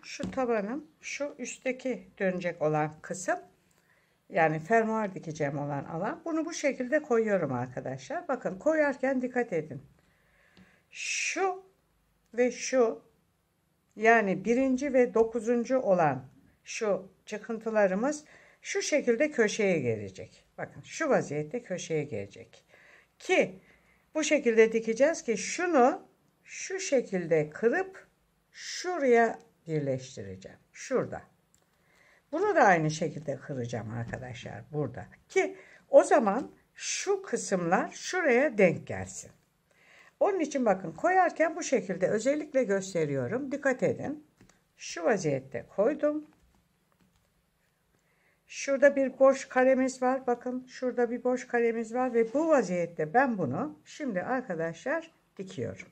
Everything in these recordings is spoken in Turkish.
şu tabanım, şu üstteki dönecek olan kısım, yani fermuar dikeceğim olan alan. Bunu bu şekilde koyuyorum arkadaşlar. Bakın koyarken dikkat edin. Şu ve şu, yani 1. ve 9. olan şu çıkıntılarımız şu şekilde köşeye gelecek. Bakın şu vaziyette köşeye gelecek. Ki bu şekilde dikeceğiz ki şunu şu şekilde kırıp şuraya birleştireceğim. Şurada. Bunu da aynı şekilde kıracağım arkadaşlar burada. Ki o zaman şu kısımlar şuraya denk gelsin. Onun için bakın koyarken bu şekilde özellikle gösteriyorum. Dikkat edin. Şu vaziyette koydum. Şurada bir boş karemiz var. Bakın şurada bir boş karemiz var ve bu vaziyette ben bunu şimdi arkadaşlar dikiyorum.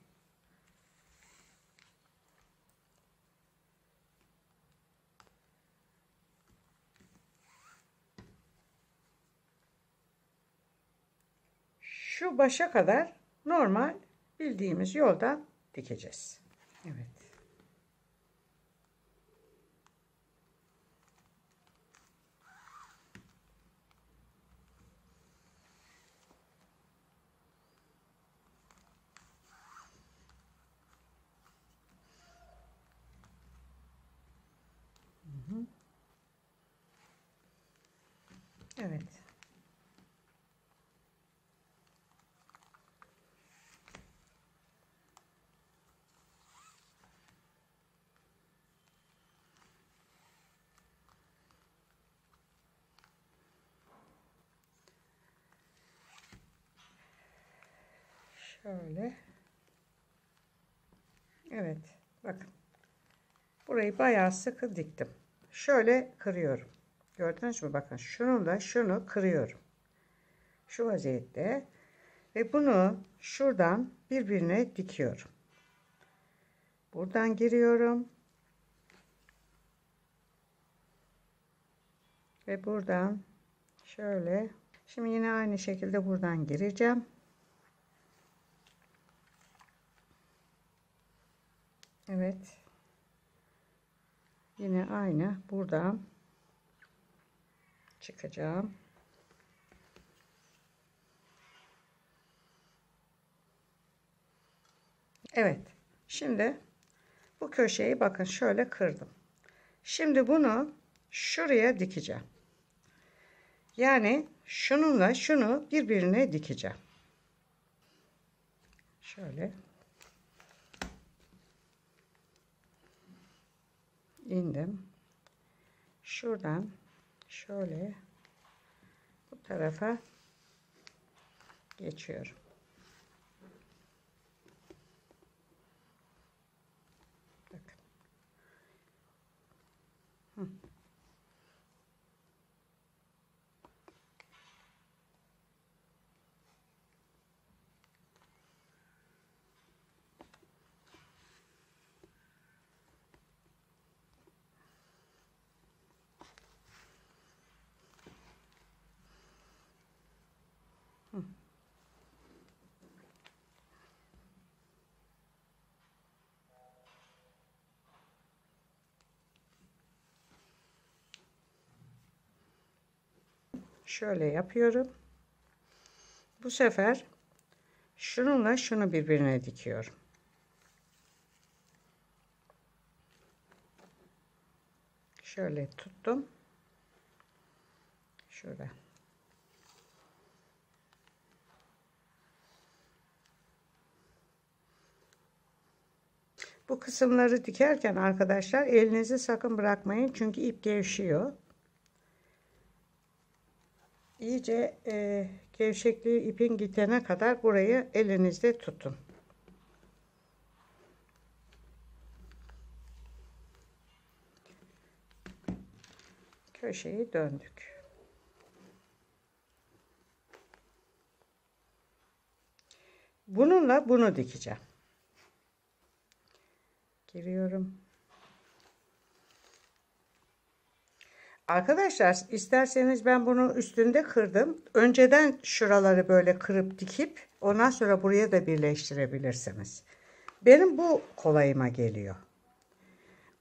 Şu başa kadar normal bildiğimiz yoldan dikeceğiz. Evet. Evet. Şöyle. Evet. Bakın. Burayı bayağı sıkı diktim. Şöyle kırıyorum. Gördünüz mü? Bakın şunu kırıyorum. Şu vaziyette ve bunu şuradan birbirine dikiyorum. Buradan giriyorum. Ve buradan şöyle. Şimdi yine aynı şekilde buradan gireceğim. Evet. Yine aynı buradan çıkacağım. Evet. Şimdi bu köşeyi bakın şöyle kırdım. Şimdi bunu şuraya dikeceğim. Yani şununla şunu birbirine dikeceğim. Şöyle indim. Şuradan şöyle bu tarafa geçiyorum. Bakın. Şöyle yapıyorum. Bu sefer şununla şunu birbirine dikiyorum. Şöyle tuttum. Şurada. Bu kısımları dikerken arkadaşlar elinizi sakın bırakmayın. Çünkü ip gevşiyor. İyice gevşekliği ipin gidene kadar burayı elinizde tutun. Köşeyi döndük. Bununla bunu dikeceğim. Giriyorum. Arkadaşlar isterseniz ben bunu üstünde kırdım. Önceden şuraları böyle kırıp dikip ondan sonra buraya da birleştirebilirsiniz. Benim bu kolayıma geliyor.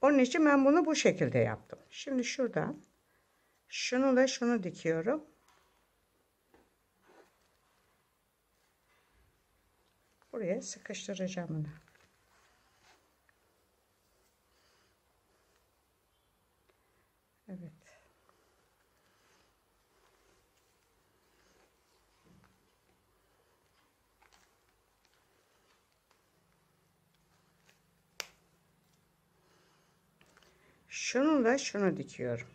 Onun için ben bunu bu şekilde yaptım. Şimdi şuradan şununla şunu dikiyorum. Buraya sıkıştıracağım bunu. Evet. Şununla şunu dikiyorum.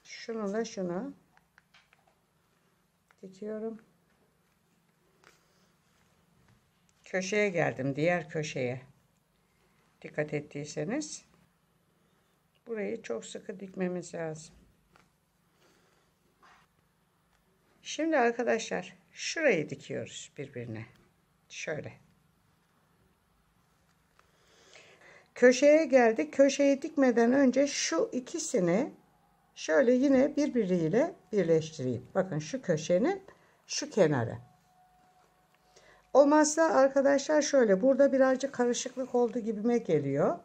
Şununla şunu dikiyorum. Köşeye geldim, diğer köşeye. Dikkat ettiyseniz burayı çok sıkı dikmemiz lazım. Şimdi arkadaşlar şurayı dikiyoruz birbirine. Şöyle. Köşeye geldik. Köşeyi dikmeden önce şu ikisini şöyle yine birbiriyle birleştireyim. Bakın şu köşenin şu kenarı. Olmazsa arkadaşlar şöyle burada birazcık karışıklık oldu gibime geliyor.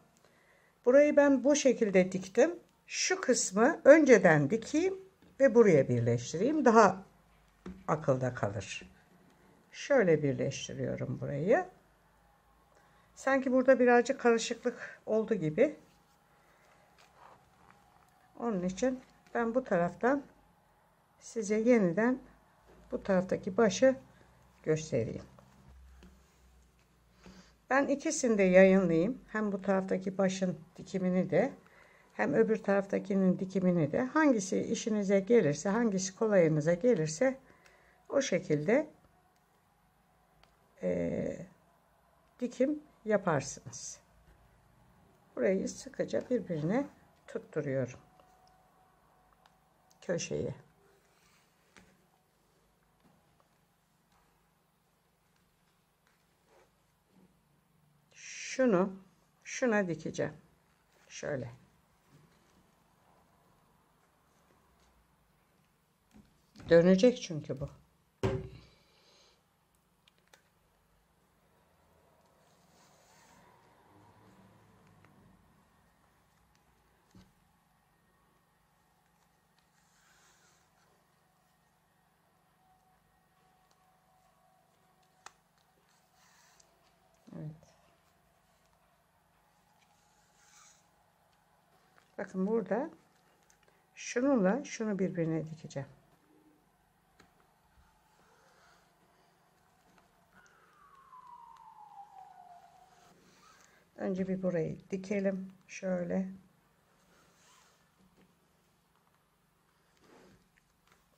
Burayı ben bu şekilde diktim. Şu kısmı önceden dikeyim ve buraya birleştireyim. Daha akılda kalır. Şöyle birleştiriyorum burayı. Sanki burada birazcık karışıklık oldu gibi. Onun için ben bu taraftan size yeniden bu taraftaki başı göstereyim. Ben ikisini de yayınlayayım. Hem bu taraftaki başın dikimini de hem öbür taraftakinin dikimini de hangisi işinize gelirse, hangisi kolayınıza gelirse o şekilde dikim yaparsınız. Burayı sıkıca birbirine tutturuyorum. Köşeyi. Şuna dikeceğim. Şöyle. Dönecek çünkü bu. Evet. Bakın burada şununla şunu birbirine dikeceğim. Önce bir burayı dikelim. Şöyle.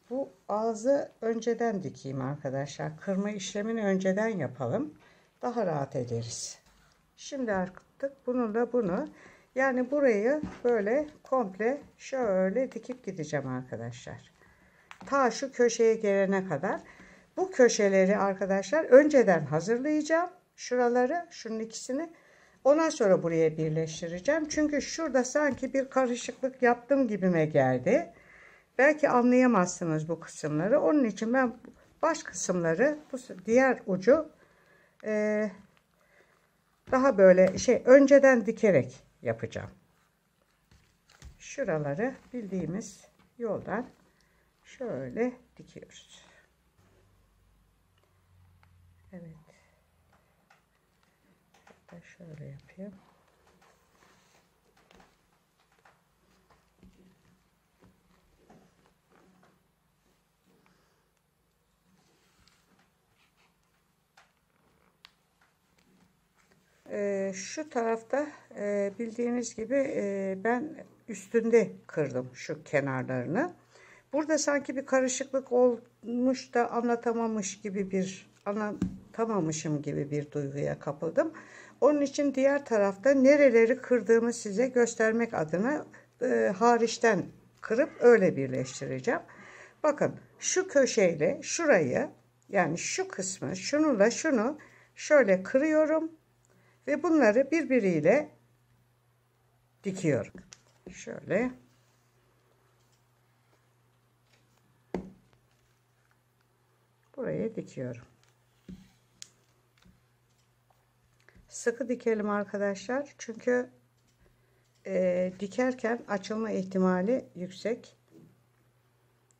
Bu ağzı önceden dikeyim arkadaşlar. Kırma işlemini önceden yapalım. Daha rahat ederiz. Şimdi artık bununla bunu yani burayı böyle komple şöyle dikip gideceğim arkadaşlar. Ta şu köşeye gelene kadar. Bu köşeleri arkadaşlar önceden hazırlayacağım. Şuraları, şunun ikisini. Ondan sonra buraya birleştireceğim. Çünkü şurada sanki bir karışıklık yaptım gibime geldi. Belki anlayamazsınız bu kısımları. Onun için ben baş kısımları, bu diğer ucu daha böyle önceden dikerek yapacağım. Şuraları bildiğimiz yoldan şöyle dikiyoruz. Evet. Hatta şöyle yapayım. Şu tarafta bildiğiniz gibi ben üstünde kırdım şu kenarlarını. Burada sanki bir karışıklık olmuş da anlatamamışım gibi bir duyguya kapıldım. Onun için diğer tarafta nereleri kırdığımı size göstermek adına hariçten kırıp öyle birleştireceğim. Bakın şu köşeyle şurayı yani şu kısmı şununla şunu şöyle kırıyorum. Ve bunları birbiriyle dikiyorum. Şöyle. buraya dikiyorum. Sıkı dikelim arkadaşlar. Çünkü dikerken açılma ihtimali yüksek.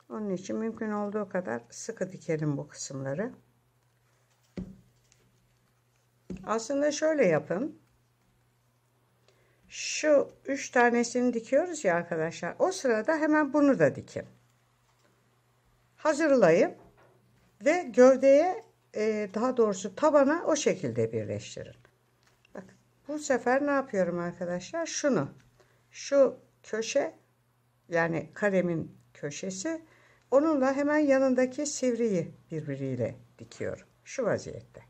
Onun için mümkün olduğu kadar sıkı dikelim bu kısımları. Aslında şöyle yapın. Şu 3 tanesini dikiyoruz ya arkadaşlar. O sırada hemen bunu da dikin. Hazırlayın ve gövdeye daha doğrusu tabana o şekilde birleştirin. Bak, bu sefer ne yapıyorum arkadaşlar? Şu köşe, yani karemin köşesi, onunla hemen yanındaki sivriyi birbiriyle dikiyorum. Şu vaziyette.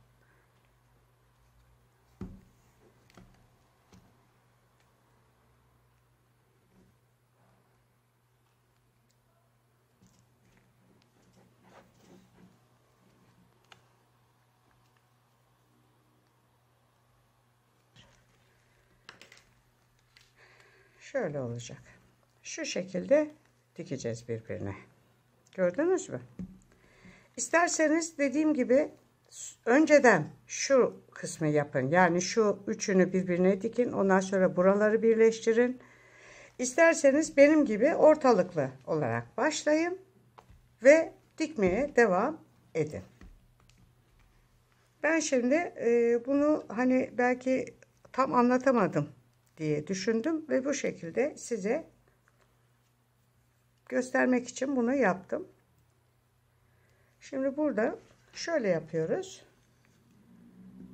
Şöyle olacak. Şu şekilde dikeceğiz birbirine. Gördünüz mü? İsterseniz dediğim gibi önceden şu kısmı yapın. Yani şu üçünü birbirine dikin. Ondan sonra buraları birleştirin. İsterseniz benim gibi ortalıklı olarak başlayın ve dikmeye devam edin. Ben şimdi bunu hani belki tam anlatamadım diye düşündüm ve bu şekilde size göstermek için bunu yaptım. Şimdi burada şöyle yapıyoruz.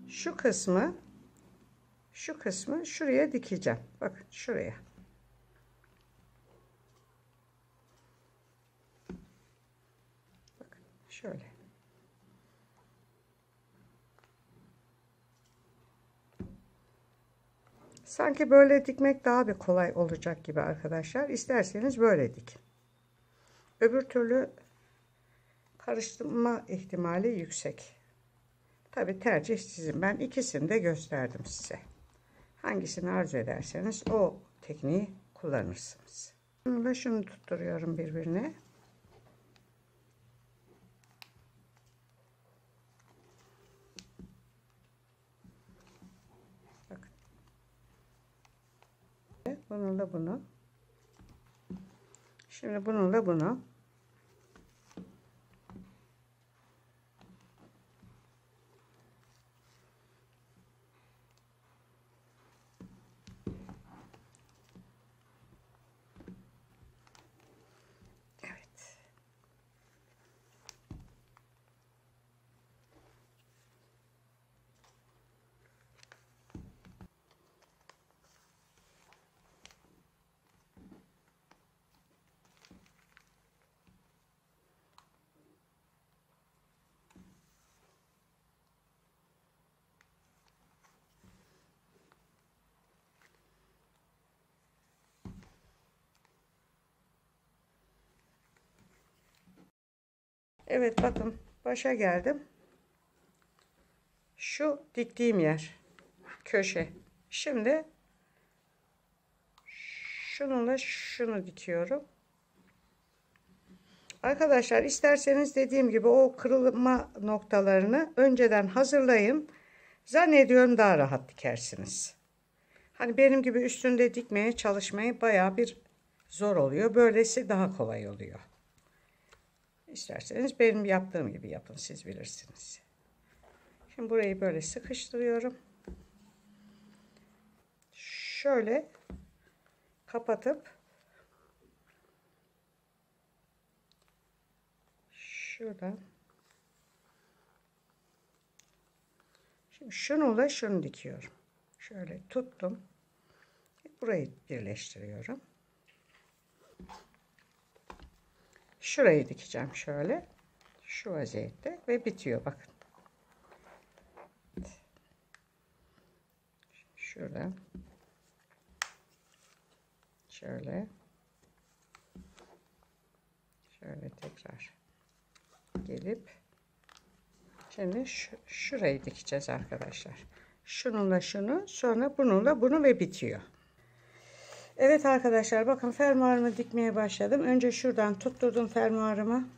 Şu kısmı şuraya dikeceğim. Bakın şuraya. Bakın şöyle. Sanki böyle dikmek daha bir kolay olacak gibi arkadaşlar. İsterseniz böyle dikin. Öbür türlü karıştırma ihtimali yüksek. Tabi tercih sizin. Ben ikisini de gösterdim size. Hangisini arzu ederseniz o tekniği kullanırsınız. Bunu da şunu tutturuyorum birbirine. Bakın. Bununla bunu. Şimdi bununla bunu. Evet, bakın başa geldim. Şu diktiğim yer köşe. Şimdi şununla şunu dikiyorum. Arkadaşlar isterseniz dediğim gibi o kırılma noktalarını önceden hazırlayın. Zannediyorum daha rahat dikersiniz. Hani benim gibi üstünde dikmeye çalışmayı bayağı bir zor oluyor. Böylesi daha kolay oluyor. İsterseniz benim yaptığım gibi yapın, siz bilirsiniz. Şimdi burayı böyle sıkıştırıyorum. Şöyle kapatıp şuradan şimdi şununla şunu dikiyorum. Şöyle tuttum. Burayı birleştiriyorum. Şurayı dikeceğim şöyle. Şu vaziyette ve bitiyor bakın. Şuradan şöyle tekrar gelip şimdi şurayı dikeceğiz arkadaşlar. Şununla şunu, sonra bununla bunu ve bitiyor. Evet arkadaşlar, bakın fermuarımı dikmeye başladım. Önce şuradan tutturdum fermuarımı.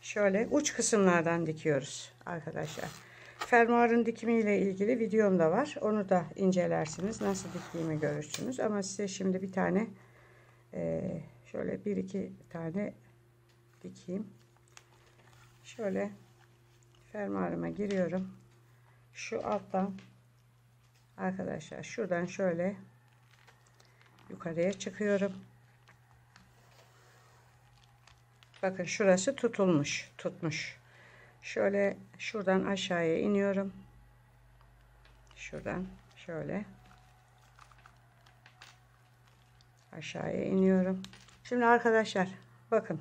şöyle uç kısımlardan dikiyoruz arkadaşlar. Fermuarın dikimiyle ilgili videom da var. Onu da incelersiniz. Nasıl diktiğimi görürsünüz. Ama size şimdi bir tane şöyle bir iki tane dikeyim. Şöyle fermuarıma giriyorum. Şu alttan arkadaşlar şuradan şöyle yukarıya çıkıyorum. Bakın şurası tutmuş. Şöyle şuradan aşağıya iniyorum. Şuradan şöyle aşağıya iniyorum. Şimdi arkadaşlar bakın,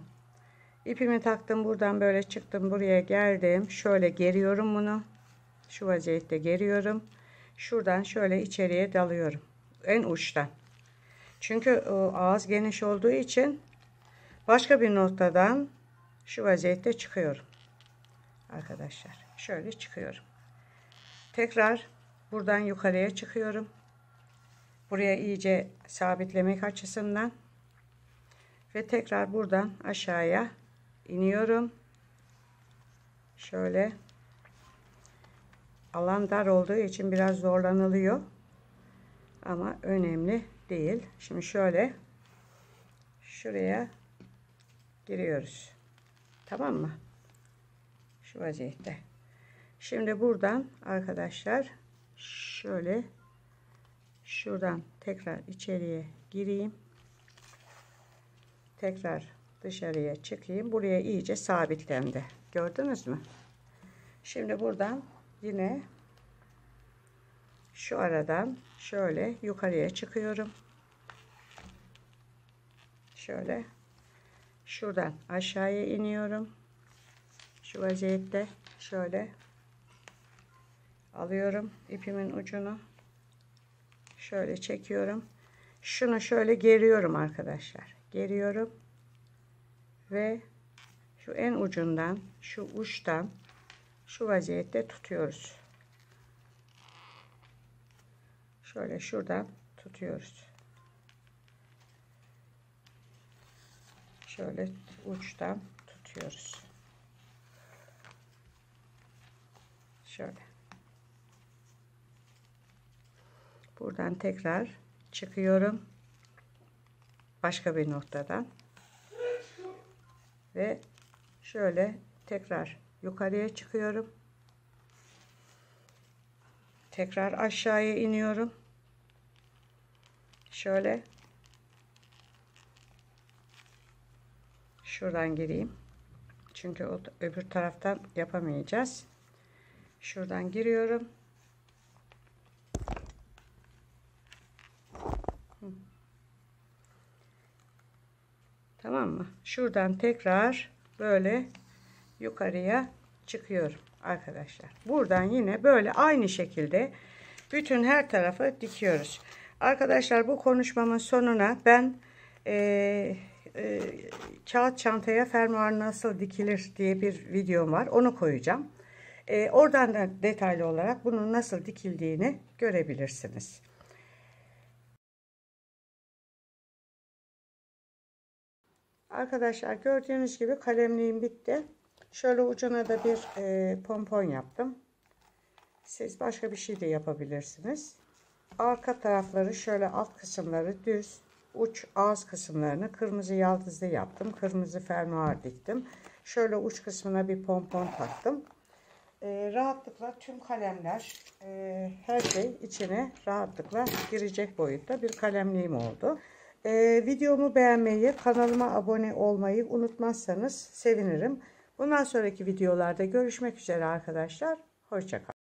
ipimi taktım, buradan böyle çıktım, buraya geldim. Şöyle geriyorum bunu. Şu vaziyette geriyorum. Şuradan şöyle içeriye dalıyorum. En uçtan. Çünkü o ağız geniş olduğu için başka bir noktadan şu vaziyette çıkıyorum. Arkadaşlar şöyle çıkıyorum. Tekrar buradan yukarıya çıkıyorum. Buraya iyice sabitlemek açısından. Ve tekrar buradan aşağıya iniyorum. Şöyle alan dar olduğu için biraz zorlanılıyor. Ama önemli değil. Şimdi şöyle şuraya giriyoruz. Tamam mı? Şu vaziyette. Şimdi buradan arkadaşlar şöyle şuradan tekrar içeriye gireyim. Tekrar dışarıya çıkayım. Buraya iyice sabitlendi. Gördünüz mü? Şimdi buradan yine şu aradan şöyle yukarıya çıkıyorum. Şöyle şuradan aşağıya iniyorum. Şu vaziyette şöyle alıyorum ipimin ucunu. Şöyle çekiyorum. Şunu şöyle geriyorum arkadaşlar. Geriyorum. Ve şu en ucundan, şu uçtan şu vaziyette tutuyoruz. Şöyle şuradan tutuyoruz. Şöyle uçtan tutuyoruz. Şöyle. Buradan tekrar çıkıyorum. Başka bir noktadan. Ve şöyle tekrar yukarıya çıkıyorum. Tekrar aşağıya iniyorum. Şöyle şuradan gireyim. Çünkü o öbür taraftan yapamayacağız. Şuradan giriyorum. Tamam mı? Şuradan tekrar böyle yukarıya çıkıyorum arkadaşlar. Buradan yine böyle aynı şekilde bütün her tarafı dikiyoruz. Arkadaşlar bu konuşmamın sonuna ben kağıt çantaya fermuar nasıl dikilir diye bir videom var. Onu koyacağım. Oradan da detaylı olarak bunun nasıl dikildiğini görebilirsiniz. Arkadaşlar gördüğünüz gibi kalemliğim bitti. Şöyle ucuna da bir pompon yaptım. Siz başka bir şey de yapabilirsiniz. Arka tarafları şöyle alt kısımları düz. Uç ağız kısımlarını kırmızı yaldızlı yaptım. Kırmızı fermuar diktim. Şöyle uç kısmına bir pompon taktım. Rahatlıkla tüm kalemler her şey içine rahatlıkla girecek boyutta bir kalemliğim oldu. Videomu beğenmeyi, kanalıma abone olmayı unutmazsanız sevinirim. Bundan sonraki videolarda görüşmek üzere arkadaşlar. Hoşça kalın.